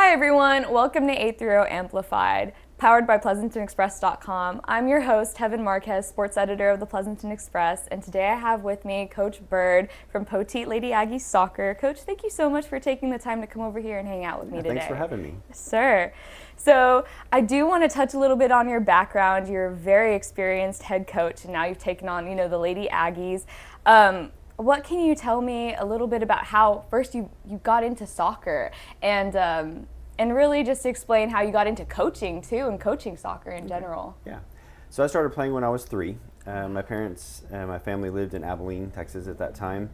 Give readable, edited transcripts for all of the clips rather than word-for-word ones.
Hi everyone, welcome to 8 through 0 Amplified, powered by PleasantonExpress.com. I'm your host, Heaven Marquez, sports editor of the Pleasanton Express, and today I have with me Coach Bird from Poteet Lady Aggies Soccer. Coach, thank you so much for taking the time to come over here and hang out with me today. Thanks for having me. Yes, sir. So I do want to touch a little bit on your background. You're a very experienced head coach, and now you've taken on, the Lady Aggies. What can you tell me a little bit about how first you got into soccer and really just explain how you got into coaching too and coaching soccer in general? Yeah. So I started playing when I was 3. My parents and my family lived in Abilene, Texas at that time.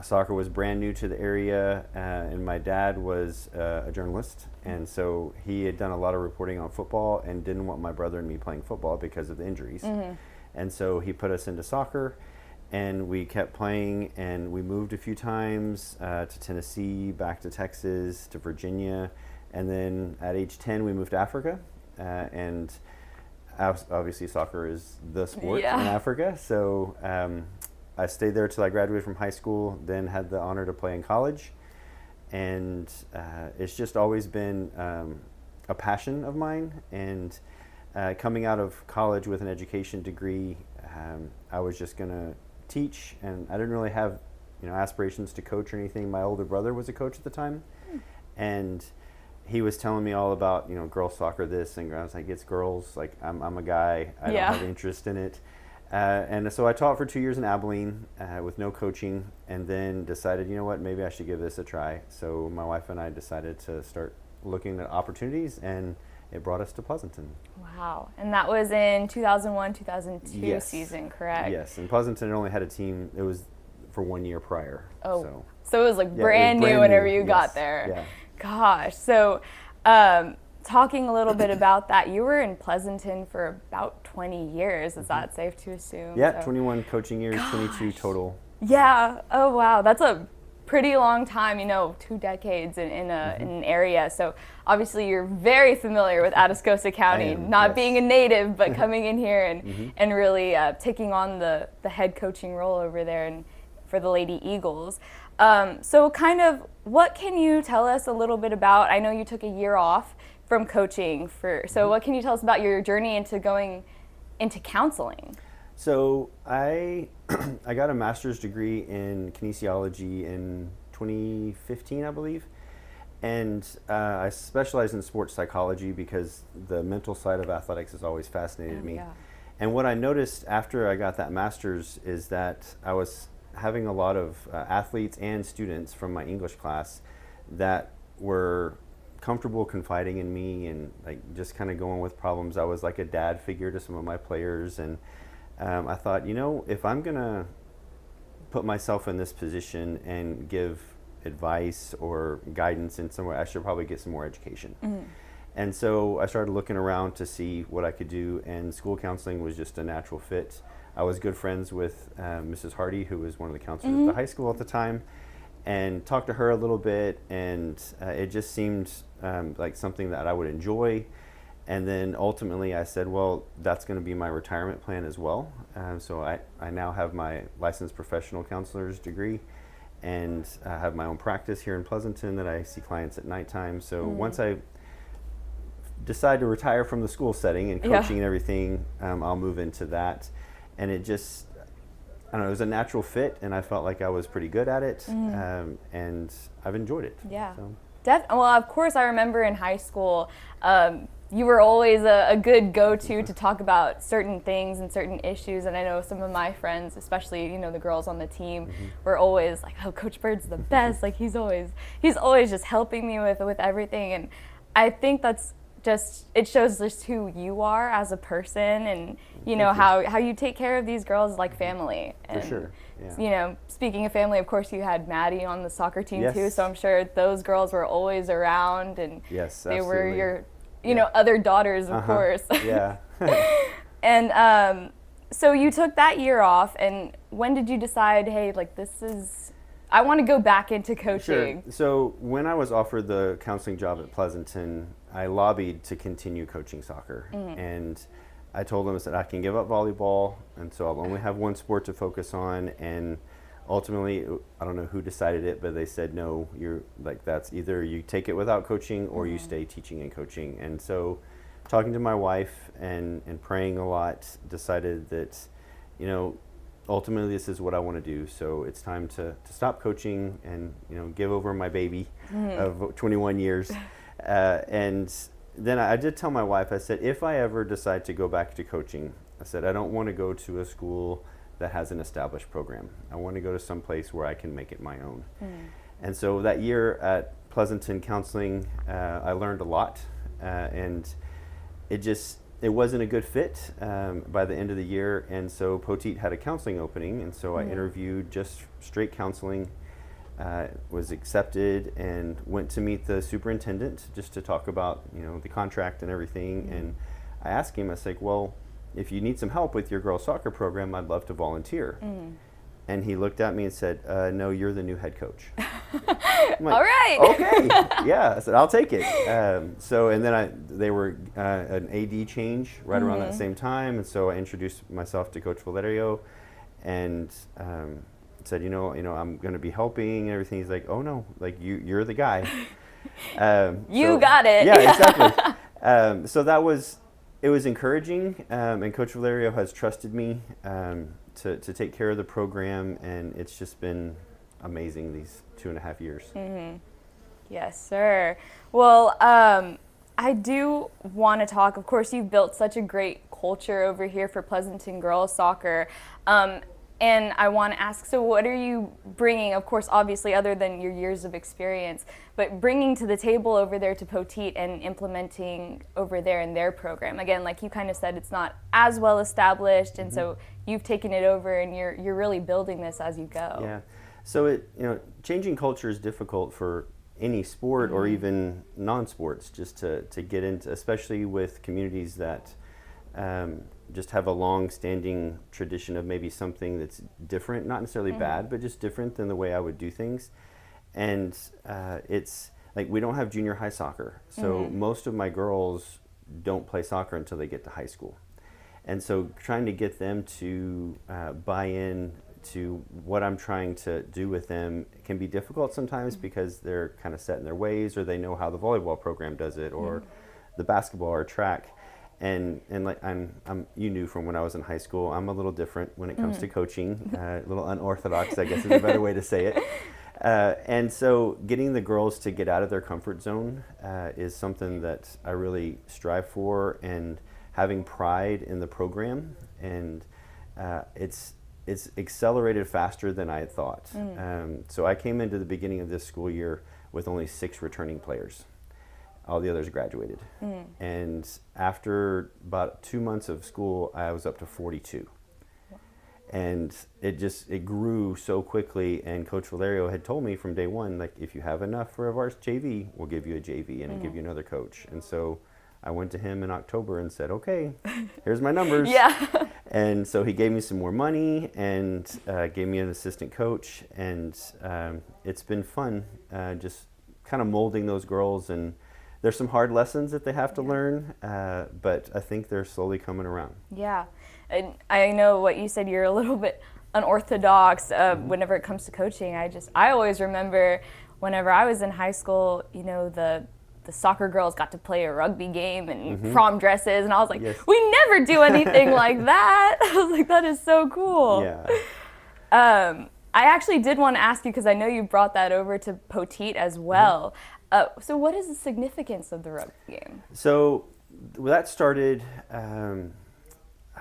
Soccer was brand new to the area, and my dad was a journalist, and so he had done a lot of reporting on football and didn't want my brother and me playing football because of the injuries. Mm-hmm. And so he put us into soccer. And we kept playing, and we moved a few times to Tennessee, back to Texas, to Virginia, and then at age 10 we moved to Africa, and obviously soccer is the sport in Africa, so I stayed there till I graduated from high school, then had the honor to play in college, and it's just always been a passion of mine, and coming out of college with an education degree, I was just going to teach, and I didn't really have aspirations to coach or anything. My older brother was a coach at the time, and he was telling me all about girls soccer this, and I was like, it's girls, like I'm a guy, I don't have interest in it, and so I taught for 2 years in Abilene with no coaching, and then decided maybe I should give this a try. So my wife and I decided to start looking at opportunities, and it brought us to Pleasanton. Wow. And that was in 2001-2002 season, correct? Yes. And Pleasanton only had a team, it was for 1 year prior. Oh. So it was like brand new whenever you got there. Yeah. Gosh. So talking a little bit about that, you were in Pleasanton for about 20 years. Is that safe to assume? Yeah, 21 coaching years, 22 total. Yeah. Oh, wow. That's a pretty long time, 2 decades in an area. So obviously you're very familiar with Atascosa County, being a native, but coming in here and really taking on the head coaching role over there and for the Lady Eagles. So kind of what can you tell us a little bit about, I know you took a year off from coaching, so what can you tell us about your journey into going into counseling? So I got a master's degree in kinesiology in 2015, I believe, and I specialized in sports psychology because the mental side of athletics has always fascinated me. Yeah. And what I noticed after I got that master's is that I was having a lot of athletes and students from my English class that were comfortable confiding in me and like just kind of going with problems. I was like a dad figure to some of my players, and I thought, if I'm going to put myself in this position and give advice or guidance in somewhere, I should probably get some more education. Mm-hmm. And so I started looking around to see what I could do, and school counseling was just a natural fit. I was good friends with Mrs. Hardy, who was one of the counselors at the high school at the time, and talked to her a little bit, and it just seemed like something that I would enjoy. And then ultimately I said, well, that's going to be my retirement plan as well. So I now have my licensed professional counselor's degree, and I have my own practice here in Pleasanton that I see clients at nighttime. So once I decide to retire from the school setting and coaching and everything, I'll move into that. And it just, I don't know, it was a natural fit, and I felt like I was pretty good at it, and I've enjoyed it. Yeah. So. Well, of course, I remember in high school, you were always a good go-to to talk about certain things and certain issues, and I know some of my friends, especially the girls on the team, were always like, "Oh, Coach Bird's the best! Like he's always just helping me with everything." And I think that's it shows just who you are as a person, and how you take care of these girls like family. And, for sure. Yeah. Speaking of family, of course, you had Maddie on the soccer team too, so I'm sure those girls were always around, and they were your other daughters, of course. Yeah. And so you took that year off, and when did you decide, hey, like I want to go back into coaching? Sure. So when I was offered the counseling job at Pleasanton, I lobbied to continue coaching soccer. And I told them that I can give up volleyball, and so I'll only have one sport to focus on, and ultimately, I don't know who decided it, but they said, no, you're like, that's either you take it without coaching or you stay teaching and coaching. And so talking to my wife and praying a lot, decided that, you know, ultimately this is what I want to do. So it's time to stop coaching and, you know, give over my baby of 21 years. And then I did tell my wife, I said, if I ever decide to go back to coaching, I said, I don't want to go to a school that has an established program. I want to go to some place where I can make it my own. And so that year at Pleasanton Counseling, I learned a lot, and it wasn't a good fit by the end of the year. And so Poteet had a counseling opening, and so I interviewed just straight counseling, was accepted, and went to meet the superintendent just to talk about, you know, the contract and everything. And I asked him, I was like, well, if you need some help with your girls soccer program, I'd love to volunteer. And he looked at me and said, no, you're the new head coach. I'm like, all right. Okay, yeah. I said, I'll take it. So, and then they were an AD change right around that same time. And so I introduced myself to Coach Valerio and said, you know, I'm going to be helping and everything. He's like, oh no, like you're the guy. You got it. Yeah, exactly. So it was encouraging, and Coach Valerio has trusted me to take care of the program, and it's just been amazing these 2.5 years. Yes, sir. Well, I do want to talk, of course, you've built such a great culture over here for Pleasanton girls soccer. And I want to ask, so what are you bringing, of course, obviously, other than your years of experience, but bringing to the table over there to Poteet and implementing over there in their program? Again, like you kind of said, it's not as well established, and so you've taken it over and you're really building this as you go. Yeah. So changing culture is difficult for any sport or even non-sports, just to get into, especially with communities that just have a long-standing tradition of maybe something that's different, not necessarily bad, but just different than the way I would do things. And it's like we don't have junior high soccer, so most of my girls don't play soccer until they get to high school. And so trying to get them to buy in to what I'm trying to do with them can be difficult sometimes because they're kind of set in their ways, or they know how the volleyball program does it, or the basketball or track. And like you knew from when I was in high school, I'm a little different when it comes to coaching, a little unorthodox, I guess is a better way to say it. And so getting the girls to get out of their comfort zone is something that I really strive for, and having pride in the program. And it's accelerated faster than I had thought. So I came into the beginning of this school year with only 6 returning players. All the others graduated. And after about 2 months of school, I was up to 42. And it grew so quickly, and Coach Valerio had told me from day one, like, if you have enough for a varsity JV, we'll give you a JV and give you another coach. And so I went to him in October and said, okay, here's my numbers. And so he gave me some more money and gave me an assistant coach, and it's been fun just kind of molding those girls. And there's some hard lessons that they have to learn, but I think they're slowly coming around. Yeah. And I know what you said, you're a little bit unorthodox whenever it comes to coaching. I always remember whenever I was in high school, you know, the soccer girls got to play a rugby game and prom dresses, and I was like, we never do anything like that. I was like, that is so cool. I actually did want to ask you, because I know you brought that over to Poteet as well. So what is the significance of the rugby game? So that started, I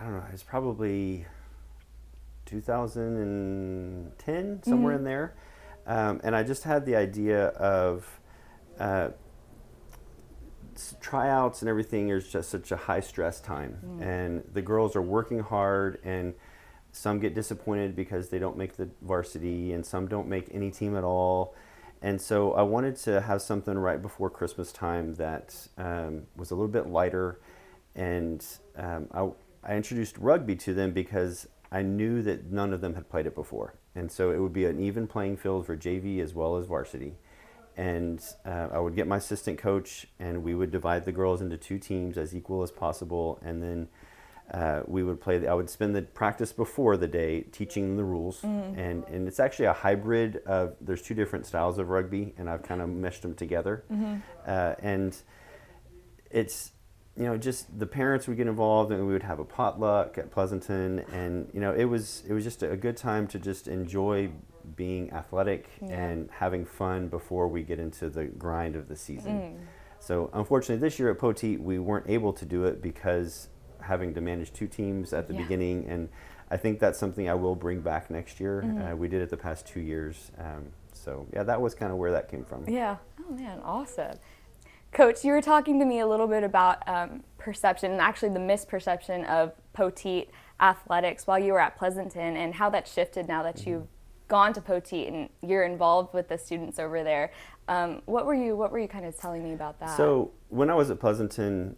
don't know, it's probably 2010, somewhere in there. And I just had the idea of tryouts and everything is just such a high stress time. And the girls are working hard, and some get disappointed because they don't make the varsity, and some don't make any team at all. And so I wanted to have something right before Christmas time that was a little bit lighter. And I introduced rugby to them because I knew that none of them had played it before. And so it would be an even playing field for JV as well as varsity. And I would get my assistant coach, and we would divide the girls into 2 teams as equal as possible. And then we would play. I would spend the practice before the day teaching them the rules, and it's actually a hybrid of. There's two different styles of rugby, and I've kind of meshed them together, and it's just the parents would get involved, and we would have a potluck at Pleasanton, and it was just a good time to just enjoy being athletic and having fun before we get into the grind of the season. So unfortunately, this year at Poteet, we weren't able to do it because having to manage two teams at the beginning, and I think that's something I will bring back next year. We did it the past 2 years. So yeah, that was kind of where that came from. Yeah. Oh man, awesome. Coach, you were talking to me a little bit about perception, and actually the misperception of Poteet athletics while you were at Pleasanton, and how that shifted now that you've gone to Poteet and you're involved with the students over there. What were you kind of telling me about that? So when I was at Pleasanton,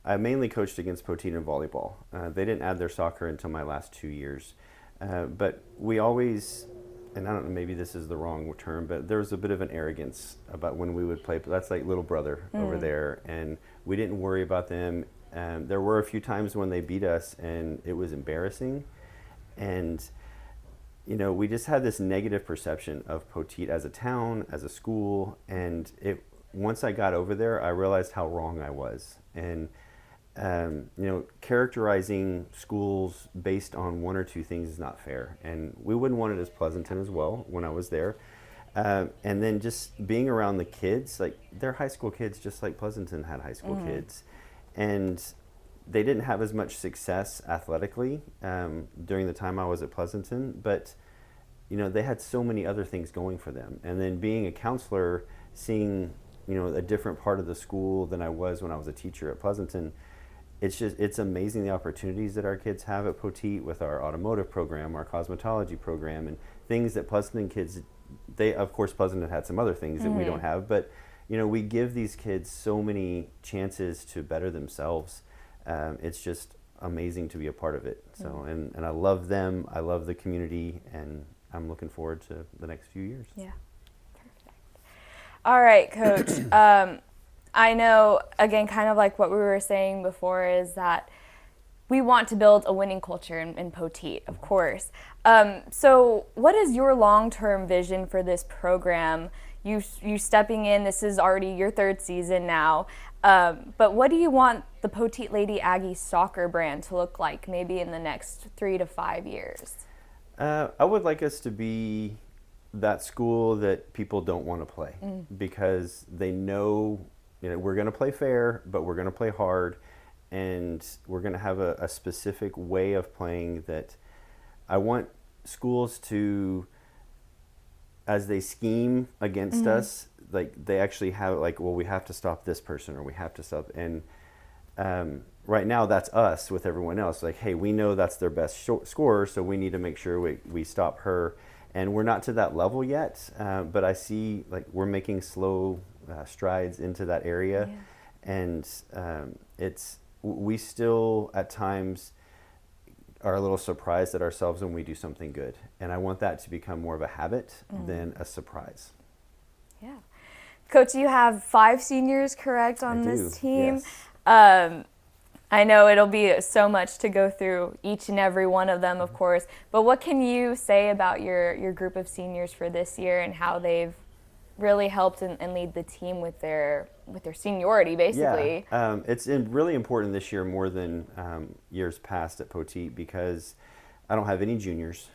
I mainly coached against Poteet in volleyball. They didn't add their soccer until my last 2 years, but we always, and I don't know, maybe this is the wrong term, but there was a bit of an arrogance about when we would play. But that's like little brother over there, and we didn't worry about them. There were a few times when they beat us, and it was embarrassing, and we just had this negative perception of Poteet as a town, as a school, and once I got over there, I realized how wrong I was. And characterizing schools based on one or two things is not fair, and we wouldn't want it as Pleasanton as well when I was there. And then just being around the kids, like they're high school kids, just like Pleasanton had high school kids, and they didn't have as much success athletically during the time I was at Pleasanton, but they had so many other things going for them. And then being a counselor, seeing a different part of the school than I was when I was a teacher at Pleasanton, it's amazing the opportunities that our kids have at Poteet with our automotive program, our cosmetology program, and things that Pleasanton kids, of course Pleasanton had some other things that we don't have, but we give these kids so many chances to better themselves. It's just amazing to be a part of it. So, and I love them, I love the community, and I'm looking forward to the next few years. Yeah, perfect. All right, Coach. I know, again, kind of like what we were saying before, is that we want to build a winning culture in Poteet, of course. So what is your long-term vision for this program? You stepping in, this is already your third season now, but what do you want the Poteet Lady Aggies soccer brand to look like maybe in the next 3 to 5 years? I would like us to be that school that people don't want to play because they know, we're going to play fair, but we're going to play hard, and we're going to have a specific way of playing that I want schools to, as they scheme against us, like they actually have we have to stop this person, or we have to stop. And right now that's us with everyone else. Like, hey, we know that's their best scorer, so we need to make sure we stop her. And we're not to that level yet, but I see we're making slow strides into that area. And we still at times are a little surprised at ourselves when we do something good. And I want that to become more of a habit than a surprise. Yeah. Coach, you have 5 seniors, correct, on this team? Yes. I know it'll be so much to go through each and every one of them, of course, but what can you say about your group of seniors for this year and how they've really helped and lead the team with their seniority, basically? Yeah, it's really important this year more than years past at Poteet because I don't have any juniors,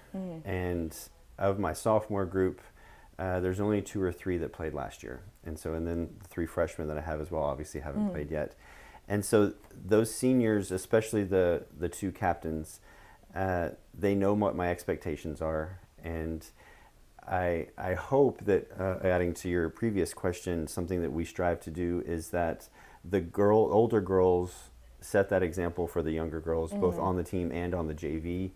and of my sophomore group, there's only 2 or 3 that played last year, and then the 3 freshmen that I have as well obviously haven't played yet. And so those seniors, especially the 2 captains, they know what my expectations are. And I hope that, adding to your previous question, something that we strive to do is that the older girls set that example for the younger girls, both on the team and on the JV.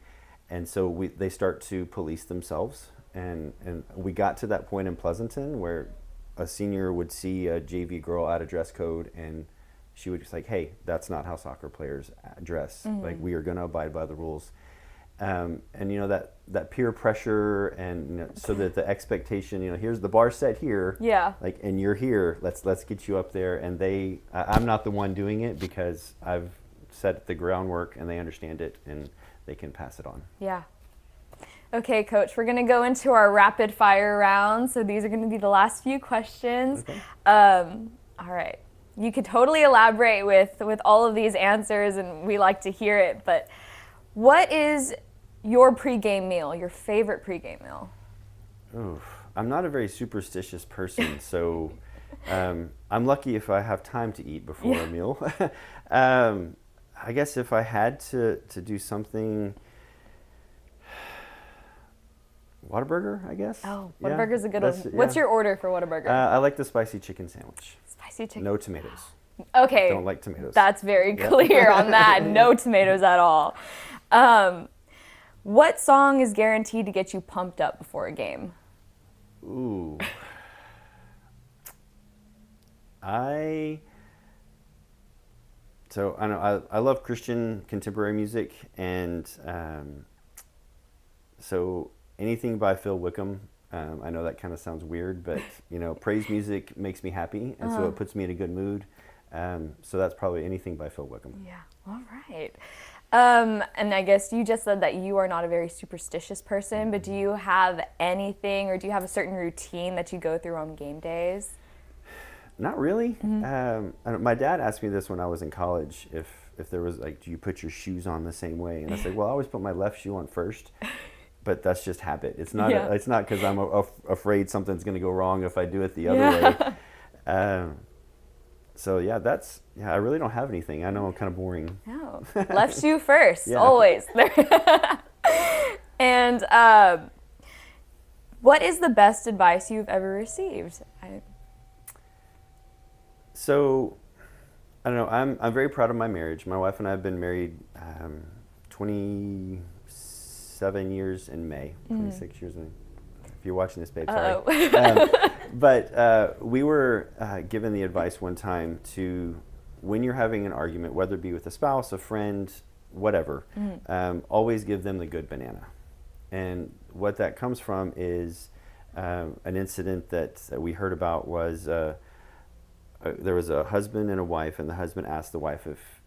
And so they start to police themselves. And we got to that point in Pleasanton where a senior would see a JV girl out of dress code, and she would just hey, that's not how soccer players dress. We are going to abide by the rules. And that peer pressure, and so that the expectation, here's the bar set here, and you're here. Let's get you up there. And I'm not the one doing it because I've set the groundwork and they understand it and they can pass it on. Yeah. Okay, Coach, we're going to go into our rapid fire round. So these are going to be the last few questions. Okay. All right. You could totally elaborate with all of these answers, and we like to hear it. But what is your pregame meal, your favorite pregame meal? Oof. I'm not a very superstitious person, so I'm lucky if I have time to eat before a meal. I guess if I had to do something, Whataburger, I guess. Oh, Whataburger's a good one. What's your order for Whataburger? I like the spicy chicken sandwich. Spicy chicken. No tomatoes. Okay. Don't like tomatoes. That's very clear on that. No tomatoes at all. What song is guaranteed to get you pumped up before a game? Ooh. I know I love Christian contemporary music, and so anything by Phil Wickham. I know that kind of sounds weird, but praise music makes me happy, and so it puts me in a good mood. So that's probably anything by Phil Wickham. Yeah. All right. And I guess you just said that you are not a very superstitious person, but do you have anything, or do you have a certain routine that you go through on game days? Not really. My dad asked me this when I was in college, if there was do you put your shoes on the same way? And I said, well, I always put my left shoe on first, but that's just habit. It's not. It's not because I'm afraid something's going to go wrong if I do it the other way. So I really don't have anything. I know I'm kind of boring. No, left shoe first, always. And what is the best advice you've ever received? So, I don't know. I'm very proud of my marriage. My wife and I have been married 27 years in May. 26 years in. If you're watching this, babe, sorry. But we were given the advice one time to, when you're having an argument, whether it be with a spouse, a friend, whatever, always give them the good banana. And what that comes from is an incident that we heard about was there was a husband and a wife, and the husband asked the wife if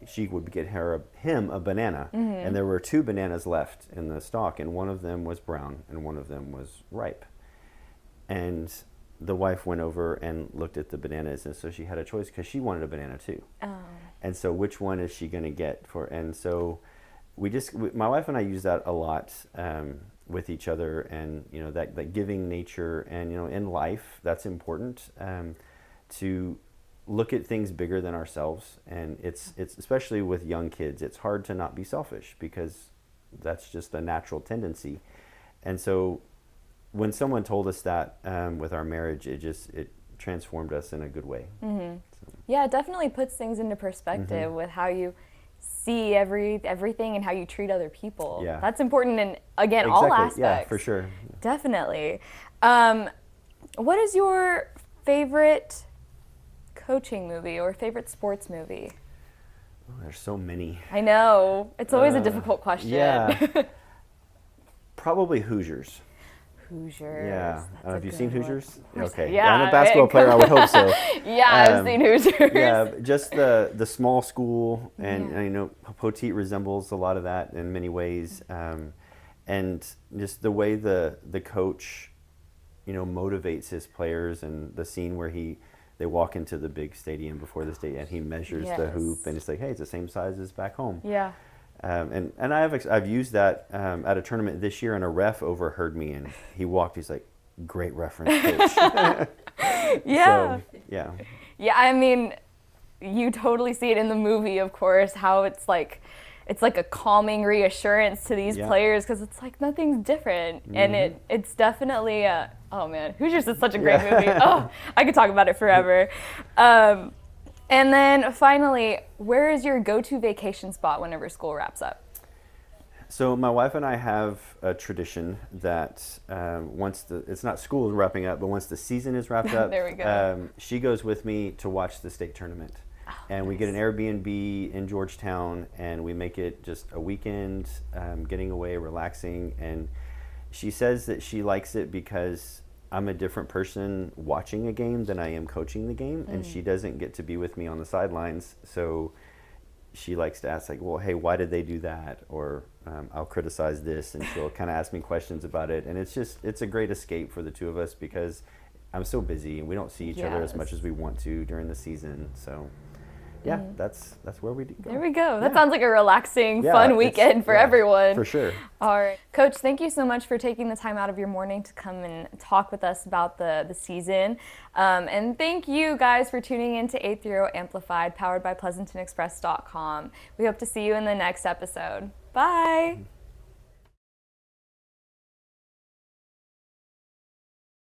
she would get him a banana, and there were 2 bananas left in the stalk, and one of them was brown and one of them was ripe. And the wife went over and looked at the bananas, and so she had a choice because she wanted a banana too. Oh. And so which one is she going to get for? And so my wife and I use that a lot with each other, and that giving nature, and in life that's important, to look at things bigger than ourselves. And it's especially with young kids, it's hard to not be selfish because that's just a natural tendency. And so when someone told us that with our marriage, it transformed us in a good way. Mm-hmm. So. Yeah, it definitely puts things into perspective with how you see everything and how you treat other people. Yeah. That's important in, again, all aspects. Yeah, for sure. Definitely. What is your favorite coaching movie or favorite sports movie? Oh, there's so many. I know. It's always a difficult question. Yeah. Probably Hoosiers. Hoosiers. Yeah. Have you seen Hoosiers? Okay. Yeah. I'm a basketball player, I would hope so. Yeah, I've seen Hoosiers. Yeah, just the small school, and Poteet resembles a lot of that in many ways. And just the way the coach, motivates his players, and the scene where they walk into the big stadium before the stadium, and he measures the hoop, and it's like, hey, it's the same size as back home. Yeah. And I've used that at a tournament this year, and a ref overheard me, and he walked. He's like, "Great reference, coach." Yeah. So, yeah. Yeah, I mean, you totally see it in the movie, of course, how it's like a calming reassurance to these players, because it's like nothing's different, and it's definitely oh man, Hoosiers is such a great movie. Oh, I could talk about it forever. And then finally, where is your go-to vacation spot whenever school wraps up? So my wife and I have a tradition that it's not school wrapping up, but once the season is wrapped up, there we go. She goes with me to watch the state tournament. And we get an Airbnb in Georgetown, and we make it just a weekend, getting away, relaxing. And she says that she likes it because I'm a different person watching a game than I am coaching the game, and she doesn't get to be with me on the sidelines. So she likes to ask, like, well, hey, why did they do that? Or I'll criticize this, and she'll kind of ask me questions about it. And it's a great escape for the two of us because I'm so busy and we don't see each other as much as we want to during the season. So yeah, that's where we go. There we go. That sounds like a relaxing, Yeah, fun weekend for everyone. For sure. All right. Coach, thank you so much for taking the time out of your morning to come and talk with us about the season. And thank you guys for tuning in to 830 Amplified, powered by PleasantonExpress.com. We hope to see you in the next episode. Bye.